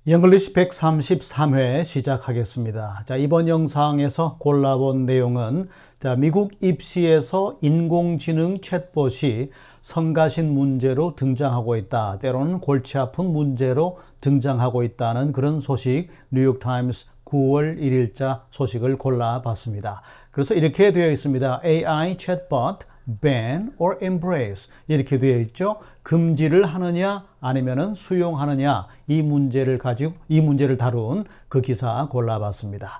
영글리시 133회 시작하겠습니다. 자, 이번 영상에서 골라본 내용은 미국 입시에서 인공지능 챗봇이 성가신 문제로 등장하고 있다. 때로는 골치 아픈 문제로 등장하고 있다는 그런 소식, 뉴욕타임스 9월 1일자 소식을 골라봤습니다. 그래서 이렇게 되어 있습니다. AI chatbot ban or embrace 이렇게 되어 있죠. 금지를 하느냐 아니면은 수용하느냐 이 문제를 다룬 그 기사 골라봤습니다.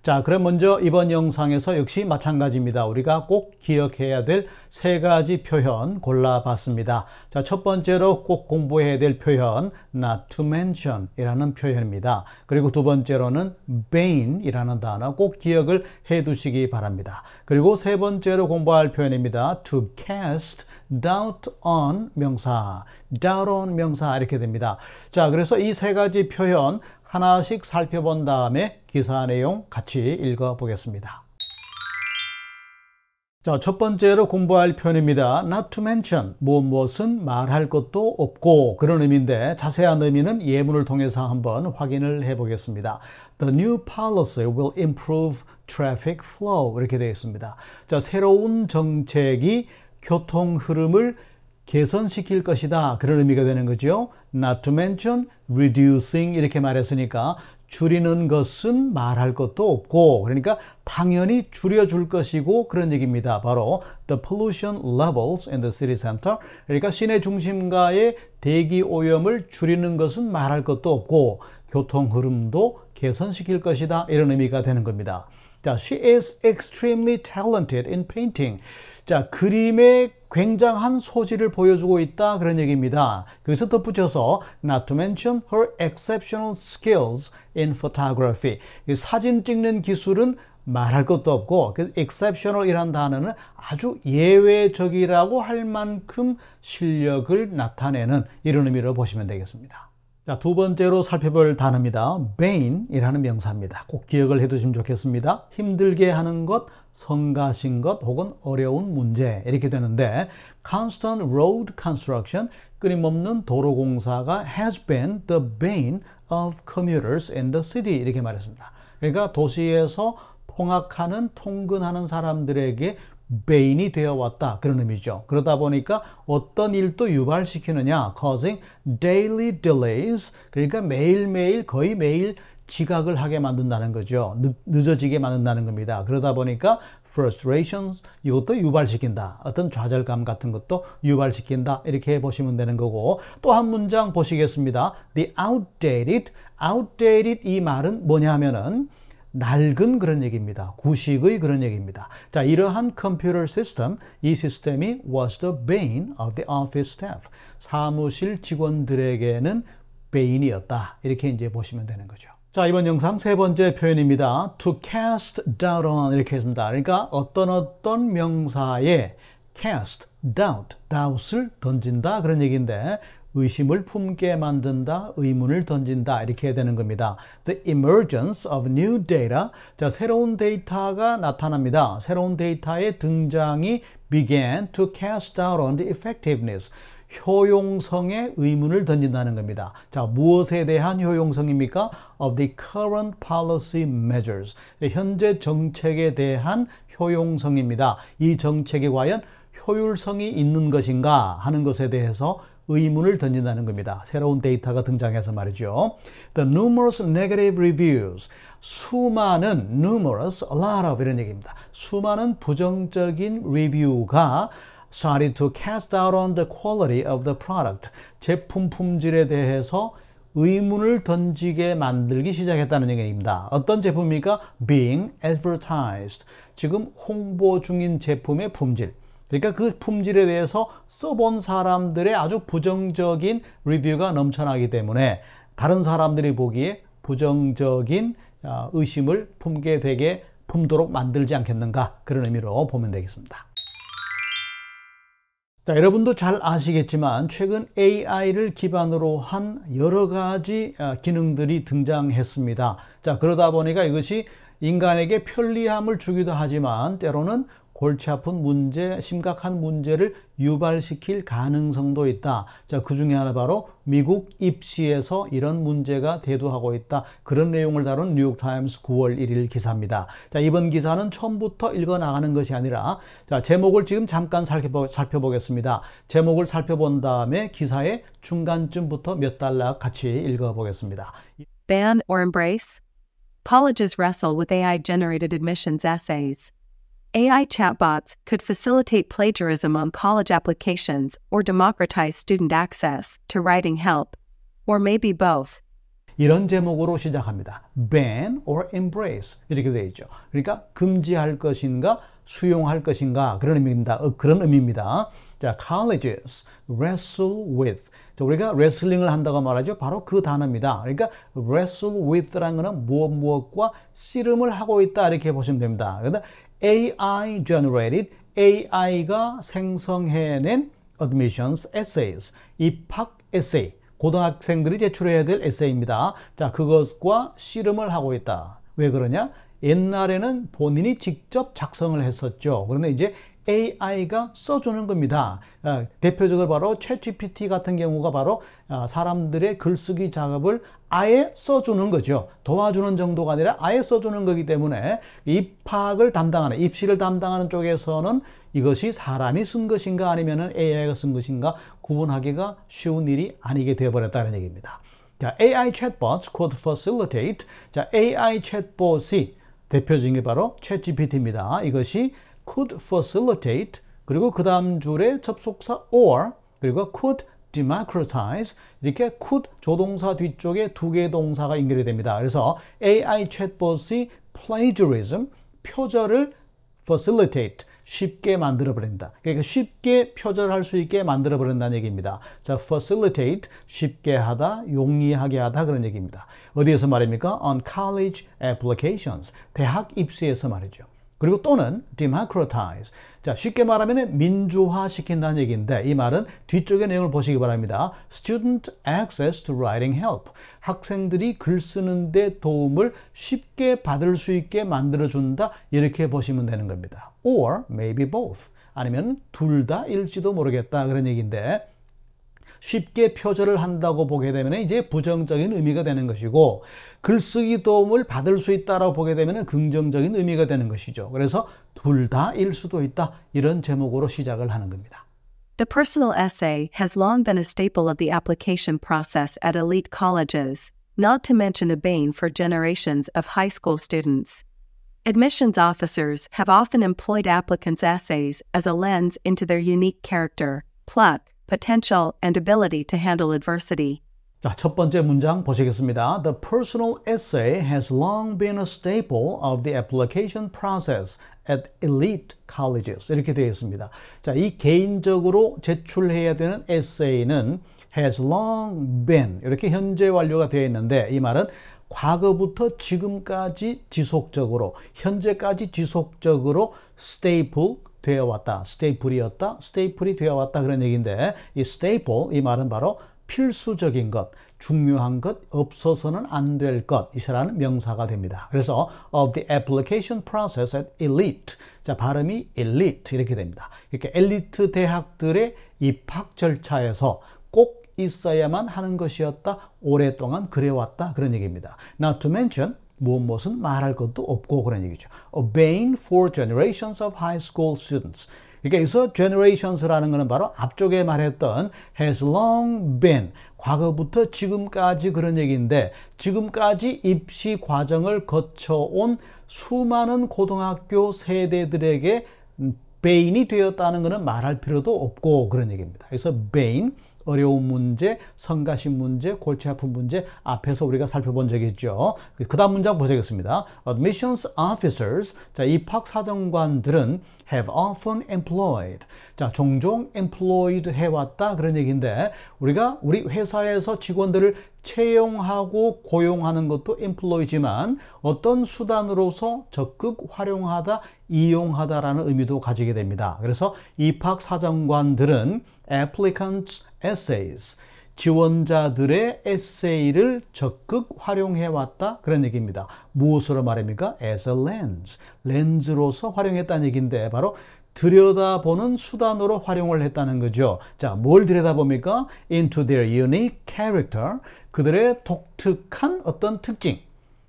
자, 그럼 먼저 이번 영상에서 역시 마찬가지입니다. 우리가 꼭 기억해야 될 세 가지 표현 골라봤습니다. 자, 첫 번째로 꼭 공부해야 될 표현 not to mention 이라는 표현입니다. 그리고 두 번째로는 bane 이라는 단어 꼭 기억을 해 두시기 바랍니다. 그리고 세 번째로 공부할 표현입니다. to cast doubt on 명사, doubt on 명사 이렇게 됩니다. 자, 그래서 이 세 가지 표현 하나씩 살펴본 다음에 기사 내용 같이 읽어보겠습니다. 자, 첫 번째로 공부할 표현입니다. not to mention, 무엇은 말할 것도 없고 그런 의미인데 자세한 의미는 예문을 통해서 한번 확인을 해보겠습니다. The new policy will improve traffic flow 이렇게 되어 있습니다. 자, 새로운 정책이 교통 흐름을 개선시킬 것이다. 그런 의미가 되는 거죠. Not to mention, reducing 이렇게 말했으니까 줄이는 것은 말할 것도 없고 그러니까 당연히 줄여줄 것이고 그런 얘기입니다. 바로 the pollution levels in the city center 그러니까 시내 중심가의 대기 오염을 줄이는 것은 말할 것도 없고 교통 흐름도 개선시킬 것이다. 이런 의미가 되는 겁니다. 자, she is extremely talented in painting. 자, 그림에 굉장한 소질을 보여주고 있다 그런 얘기입니다. 거기서 덧붙여서 not to mention her exceptional skills in photography. 사진 찍는 기술은 말할 것도 없고 exceptional 이란 단어는 아주 예외적이라고 할 만큼 실력을 나타내는 이런 의미로 보시면 되겠습니다. 자, 두 번째로 살펴볼 단어입니다. bane 이라는 명사입니다. 꼭 기억을 해두시면 좋겠습니다. 힘들게 하는 것, 성가신 것 혹은 어려운 문제 이렇게 되는데 constant road construction, 끊임없는 도로공사가 has been the bane of commuters in the city 이렇게 말했습니다. 그러니까 도시에서 통근하는 사람들에게 bane이 되어 왔다 그런 의미죠. 그러다 보니까 어떤 일도 유발시키느냐 causing daily delays 그러니까 매일매일 거의 매일 지각을 하게 만든다는 거죠. 늦어지게 만든다는 겁니다. 그러다 보니까 frustrations 이것도 유발시킨다. 어떤 좌절감 같은 것도 유발시킨다. 이렇게 보시면 되는 거고 또 한 문장 보시겠습니다. The outdated 이 말은 뭐냐 하면은 낡은 그런 얘기입니다. 구식의 그런 얘기입니다. 자, 이러한 컴퓨터 시스템, 이 시스템이 was the bane of the office staff. 사무실 직원들에게는 bane이었다. 이렇게 이제 보시면 되는 거죠. 자, 이번 영상 세 번째 표현입니다. to cast doubt on 이렇게 했습니다. 그러니까 어떤 명사에 cast, doubt을 던진다 그런 얘기인데 의심을 품게 만든다, 의문을 던진다 이렇게 해야 되는 겁니다. The emergence of new data. 자, 새로운 데이터가 나타납니다. 새로운 데이터의 등장이 began to cast doubt on the effectiveness. 효용성에 의문을 던진다는 겁니다. 자, 무엇에 대한 효용성입니까? Of the current policy measures. 현재 정책에 대한 효용성입니다. 이 정책이 과연 효율성이 있는 것인가 하는 것에 대해서 의문을 던진다는 겁니다. 새로운 데이터가 등장해서 말이죠. The numerous negative reviews. numerous, a lot of 이런 얘기입니다. 수많은 부정적인 리뷰가 started to cast doubt on the quality of the product. 제품 품질에 대해서 의문을 던지게 만들기 시작했다는 얘기입니다. 어떤 제품입니까? Being advertised. 지금 홍보 중인 제품의 품질. 그러니까 그 품질에 대해서 써본 사람들의 아주 부정적인 리뷰가 넘쳐나기 때문에 다른 사람들이 보기에 부정적인 의심을 품도록 만들지 않겠는가 그런 의미로 보면 되겠습니다. 자, 여러분도 잘 아시겠지만 최근 AI를 기반으로 한 여러 가지 기능들이 등장했습니다. 자, 그러다 보니까 이것이 인간에게 편리함을 주기도 하지만 때로는 골치 아픈 문제, 심각한 문제를 유발시킬 가능성도 있다. 자, 그 중에 하나 바로 미국 입시에서 이런 문제가 대두하고 있다. 그런 내용을 다룬 뉴욕타임스 9월 1일 기사입니다. 자, 이번 기사는 처음부터 읽어 나가는 것이 아니라 자, 제목을 지금 잠깐 살펴보겠습니다. 제목을 살펴본 다음에 기사의 중간쯤부터 몇 단락 같이 읽어보겠습니다. Ban or embrace? Colleges wrestle with AI-generated admissions essays. AI chatbots could facilitate plagiarism on college applications or democratize student access to writing help, or maybe both. 이런 제목으로 시작합니다. Ban or embrace 이렇게 되어 있죠. 그러니까 금지할 것인가 수용할 것인가 그런 의미입니다. 그런 의미입니다. 자, colleges wrestle with. 자, 우리가 wrestling을 한다고 말하죠. 바로 그 단어입니다. 그러니까 wrestle with라는 것은 무엇과 씨름을 하고 있다 이렇게 보시면 됩니다. 그런데 AI generated, AI가 생성해낸 admissions essays, 입학 에세이. 고등학생들이 제출해야 될 에세이입니다. 자, 그것과 씨름을 하고 있다. 왜 그러냐? 옛날에는 본인이 직접 작성을 했었죠. 그런데 이제 AI가 써주는 겁니다. 대표적으로 바로 챗GPT 같은 경우가 바로 사람들의 글쓰기 작업을 아예 써주는 거죠. 도와주는 정도가 아니라 아예 써주는 거기 때문에 입학을 담당하는, 입시를 담당하는 쪽에서는 이것이 사람이 쓴 것인가 아니면 AI가 쓴 것인가 구분하기가 쉬운 일이 아니게 되어버렸다는 얘기입니다. 자, AI chatbots could facilitate. 자, AI chatbot이 대표적인 게 바로 챗GPT입니다. 이것이 could facilitate 그리고 그 다음 줄에 접속사 or 그리고 could democratize 이렇게 could 조동사 뒤쪽에 두 개의 동사가 연결이 됩니다. 그래서 AI chatbot이 plagiarism 표절을 facilitate 쉽게 만들어 버린다. 그러니까 쉽게 표절할 수 있게 만들어 버린다는 얘기입니다. 자, facilitate 쉽게 하다, 용이하게 하다 그런 얘기입니다. 어디에서 말입니까? On college applications 대학 입시에서 말이죠. 그리고 또는 democratize. 자, 쉽게 말하면 민주화 시킨다는 얘기인데 이 말은 뒤쪽의 내용을 보시기 바랍니다. Student access to writing help. 학생들이 글 쓰는데 도움을 쉽게 받을 수 있게 만들어준다. 이렇게 보시면 되는 겁니다. Or maybe both. 아니면 둘 다일지도 모르겠다. 그런 얘기인데 쉽게 표절을 한다고 보게 되면 이제 부정적인 의미가 되는 것이고 글쓰기 도움을 받을 수 있다고 보게 되면 긍정적인 의미가 되는 것이죠. 그래서 둘 다일 수도 있다. 이런 제목으로 시작을 하는 겁니다. The personal essay has long been a staple of the application process at elite colleges, not to mention a bane for generations of high school students. Admissions officers have often employed applicants' essays as a lens into their unique character, pluck, potential, and ability to handle adversity. 자, 첫 번째 문장 보시겠습니다. The personal essay has long been a staple of the application process at elite colleges. 이렇게 되어 있습니다. 자, 이 개인적으로 제출해야 되는 에세이는 has long been 이렇게 현재 완료가 되어 있는데 이 말은 과거부터 지금까지 지속적으로 현재까지 지속적으로 staple 되어 왔다. 스테이플이었다. 스테이플이 되어 왔다. 그런 얘기인데 이 staple 이 말은 바로 필수적인 것, 중요한 것, 없어서는 안 될 것이라는 명사가 됩니다. 그래서 of the application process at elite. 자, 발음이 elite 이렇게 됩니다. 이렇게 엘리트 대학들의 입학 절차에서 꼭 있어야만 하는 것이었다. 오랫동안 그래왔다. 그런 얘기입니다. Not to mention 무엇은 말할 것도 없고 그런 얘기죠. A bane for generations of high school students. 그러니까 여기서 generations라는 것은 바로 앞쪽에 말했던 has long been, 과거부터 지금까지 그런 얘기인데 지금까지 입시 과정을 거쳐온 수많은 고등학교 세대들에게 bane이 되었다는 것은 말할 필요도 없고 그런 얘기입니다. 그래서 bane, 어려운 문제, 성가신 문제, 골치 아픈 문제 앞에서 우리가 살펴본 적이 있죠. 그 다음 문장 보시겠습니다. Admissions officers, 자, 입학 사정관들은 have often employed. 자, 종종 employed 해왔다 그런 얘기인데 우리 회사에서 직원들을 채용하고 고용하는 것도 employ지만 어떤 수단으로서 적극 활용하다, 이용하다라는 의미도 가지게 됩니다. 그래서 입학 사정관들은 applicants essays. 지원자들의 에세이를 적극 활용해왔다 그런 얘기입니다. 무엇으로 말입니까? As a lens. 렌즈로서 활용했다는 얘기인데 바로 들여다보는 수단으로 활용을 했다는 거죠. 자, 뭘 들여다봅니까? Into their unique character. 그들의 독특한 어떤 특징.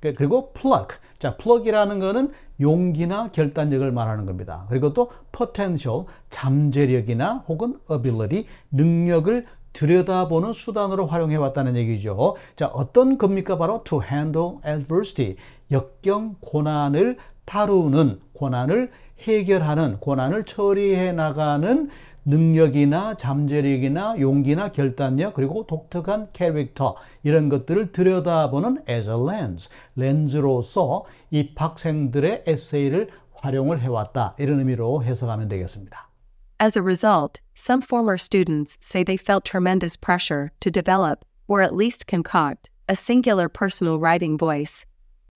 그리고 plug. 자, plug이라는 거는 용기나 결단력을 말하는 겁니다. 그리고 또 potential, 잠재력이나 혹은 ability, 능력을 들여다보는 수단으로 활용해 왔다는 얘기죠. 자, 어떤 겁니까? 바로 to handle adversity, 역경, 고난을 다루는, 고난을 해결하는, 고난을 처리해 나가는 능력이나 잠재력이나 용기나 결단력 그리고 독특한 캐릭터 이런 것들을 들여다보는 as a lens, 렌즈로서 입학생들의 에세이를 활용을 해왔다 이런 의미로 해석하면 되겠습니다. As a result, some former students say they felt tremendous pressure to develop, or at least concoct, a singular personal writing voice.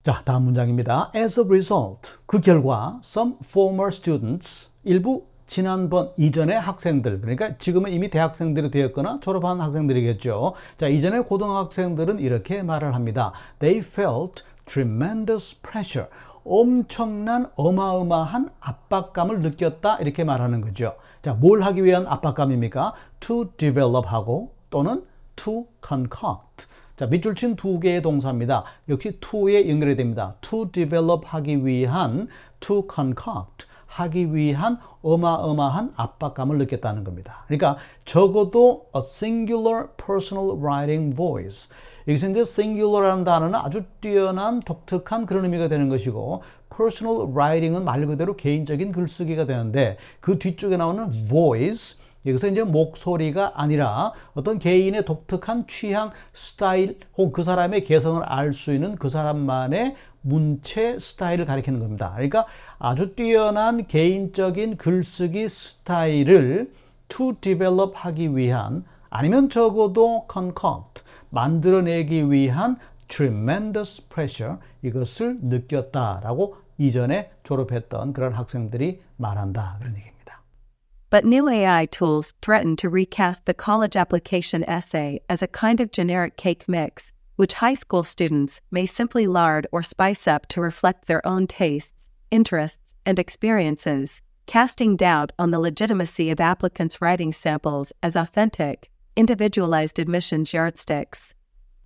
자, 다음 문장입니다. As a result, 그 결과 some former students, 일부 지난번 이전의 학생들, 그러니까 지금은 이미 대학생들이 되었거나 졸업한 학생들이겠죠. 자, 이전의 고등학생들은 이렇게 말을 합니다. They felt tremendous pressure. 엄청난 어마어마한 압박감을 느꼈다 이렇게 말하는 거죠. 자, 뭘 하기 위한 압박감입니까? To develop 하고 또는 to concoct. 자, 밑줄 친 두 개의 동사입니다. 역시 to에 연결이 됩니다. To develop 하기 위한, to concoct 하기 위한 어마어마한 압박감을 느꼈다는 겁니다. 그러니까 적어도 a singular personal writing voice. 여기서 이제 singular라는 단어는 아주 뛰어난 독특한 그런 의미가 되는 것이고 personal writing은 말 그대로 개인적인 글쓰기가 되는데 그 뒤쪽에 나오는 voice 여기서 이제 목소리가 아니라 어떤 개인의 독특한 취향, 스타일 혹은 그 사람의 개성을 알 수 있는 그 사람만의 문체 스타일을 가리키는 겁니다. 그러니까 아주 뛰어난 개인적인 글쓰기 스타일을 to develop 하기 위한 아니면 적어도 concoct, 만들어내기 위한 tremendous pressure 이것을 느꼈다라고 이전에 졸업했던 그런 학생들이 말한다 그런 얘기입니다. But new AI tools threaten to recast the college application essay as a kind of generic cake mix, which high school students may simply lard or spice up to reflect their own tastes, interests, and experiences, casting doubt on the legitimacy of applicants' writing samples as authentic, individualized admissions yardsticks.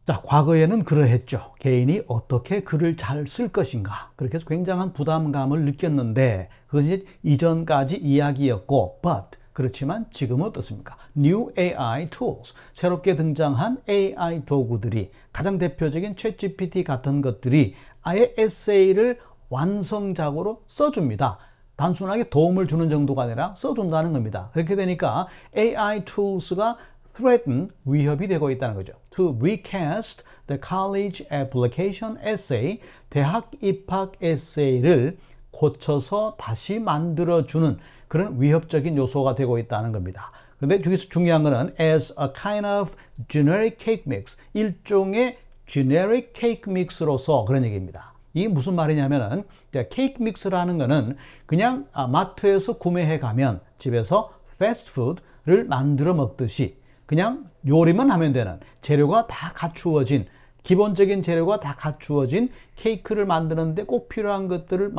자, 과거에는 그러했죠. 개인이 어떻게 글을 잘 쓸 것인가. 그렇게 해서 굉장한 부담감을 느꼈는데 그것이 이전까지 이야기였고 but 그렇지만 지금은 어떻습니까? New AI tools, 새롭게 등장한 AI 도구들이 가장 대표적인 챗GPT 같은 것들이 아예 에세이를 완성작으로 써줍니다. 단순하게 도움을 주는 정도가 아니라 써준다는 겁니다. 그렇게 되니까 AI tools가 threaten, 위협이 되고 있다는 거죠. To recast the college application essay, 대학 입학 에세이를 고쳐서 다시 만들어주는 그런 위협적인 요소가 되고 있다는 겁니다. 그런데 여기서 중요한 거는 as a kind of generic cake mix, 일종의 generic cake mix로서 그런 얘기입니다. 이게 무슨 말이냐면은 케이크 믹스라는 거는 그냥 마트에서 구매해 가면 집에서 패스트푸드를 만들어 먹듯이 그냥 요리만 하면 되는 재료가 다 갖추어진 기본적인 재료가 다 갖추어진 케이크를 만드는데 꼭 필요한 것들을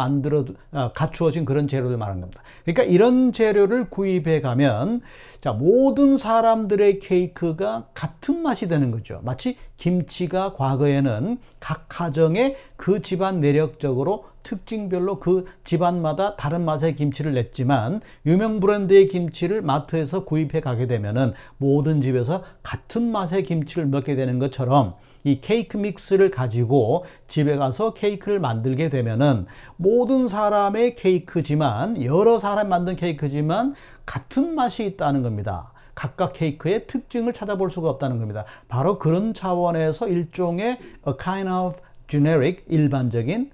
갖추어진 그런 재료를 말하는 겁니다. 그러니까 이런 재료를 구입해 가면 자, 모든 사람들의 케이크가 같은 맛이 되는 거죠. 마치 김치가 과거에는 각 가정에 그 집안 내력적으로 특징별로 그 집안마다 다른 맛의 김치를 냈지만 유명 브랜드의 김치를 마트에서 구입해 가게 되면은 모든 집에서 같은 맛의 김치를 먹게 되는 것처럼 이 케이크 믹스를 가지고 집에 가서 케이크를 만들게 되면은 모든 사람의 케이크지만 여러 사람 만든 케이크지만 같은 맛이 있다는 겁니다. 각각 케이크의 특징을 찾아볼 수가 없다는 겁니다. 바로 그런 차원에서 일종의 a kind of generic 일반적인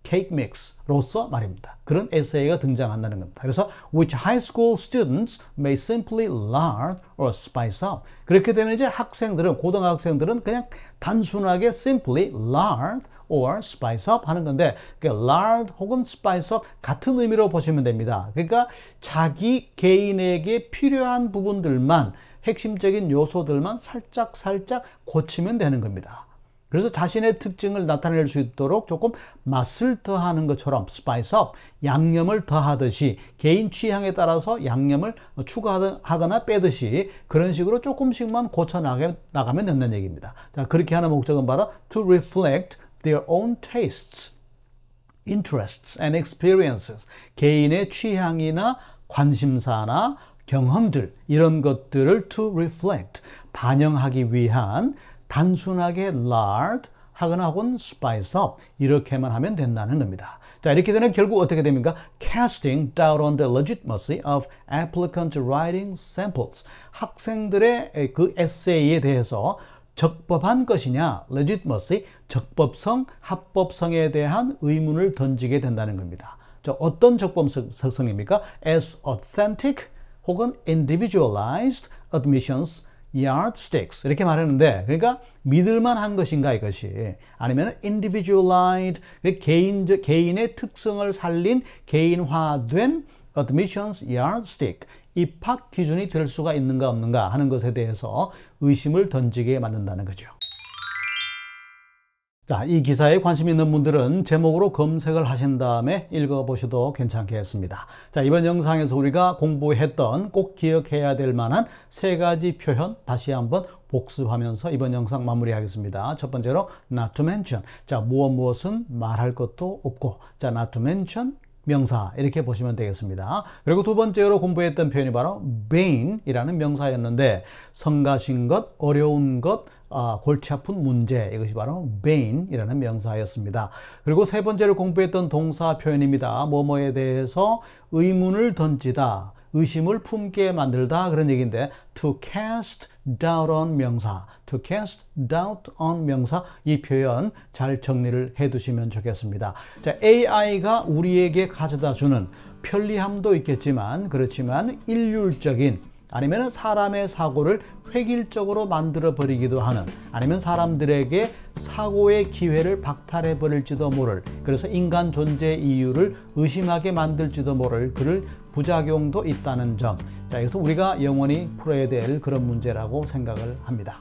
cake mix로서 말입니다. 그런 에세이가 등장한다는 겁니다. 그래서 which high school students may simply lard or spice up. 그렇게 되면 이제 학생들은 고등학생들은 그냥 단순하게 simply lard or spice up 하는 건데 lard 혹은 spice up 같은 의미로 보시면 됩니다. 그러니까 자기 개인에게 필요한 부분들만 핵심적인 요소들만 살짝 고치면 되는 겁니다. 그래서 자신의 특징을 나타낼 수 있도록 조금 맛을 더하는 것처럼 스파이스 업, 양념을 더하듯이 개인 취향에 따라서 양념을 추가하거나 빼듯이 그런 식으로 조금씩만 고쳐나가면 된다는 얘기입니다. 자, 그렇게 하는 목적은 바로 to reflect their own tastes, interests and experiences. 개인의 취향이나 관심사나 경험들, 이런 것들을 to reflect, 반영하기 위한 단순하게 lard 하거나 혹은 spice up 이렇게만 하면 된다는 겁니다. 자, 이렇게 되면 결국 어떻게 됩니까? Casting doubt on the legitimacy of applicant writing samples. 학생들의 그 에세이에 대해서 적법한 것이냐, legitimacy, 적법성, 합법성에 대한 의문을 던지게 된다는 겁니다. 자, 어떤 적법성입니까? As authentic 혹은 individualized admissions yardsticks 이렇게 말하는데, 그러니까 믿을만한 것인가 이것이, 아니면 individualized, 개인의 특성을 살린 개인화된 admissions yardstick, 입학 기준이 될 수가 있는가 없는가 하는 것에 대해서 의심을 던지게 만든다는 거죠. 자, 이 기사에 관심 있는 분들은 제목으로 검색을 하신 다음에 읽어보셔도 괜찮겠습니다. 자, 이번 영상에서 우리가 공부했던 꼭 기억해야 될 만한 3가지 표현 다시 한번 복습하면서 이번 영상 마무리하겠습니다. 첫 번째로 not to mention. 자, 무엇은 말할 것도 없고. 자, not to mention 명사 이렇게 보시면 되겠습니다. 그리고 두 번째로 공부했던 표현이 바로 vain이라는 명사였는데, 성가신 것, 어려운 것, 골치 아픈 문제, 이것이 바로 vain이라는 명사였습니다. 그리고 세 번째로 공부했던 동사 표현입니다. 뭐뭐에 대해서 의문을 던지다, 의심을 품게 만들다, 그런 얘기인데 to cast doubt on 명사, to cast doubt on 명사, 이 표현 잘 정리를 해 두시면 좋겠습니다. 자, AI가 우리에게 가져다 주는 편리함도 있겠지만, 그렇지만 일률적인, 아니면 사람의 사고를 획일적으로 만들어 버리기도 하는, 아니면 사람들에게 사고의 기회를 박탈해 버릴지도 모를, 그래서 인간 존재 이유를 의심하게 만들지도 모를 그럴 부작용도 있다는 점. 자, 그래서 우리가 영원히 풀어야 될 그런 문제라고 생각을 합니다.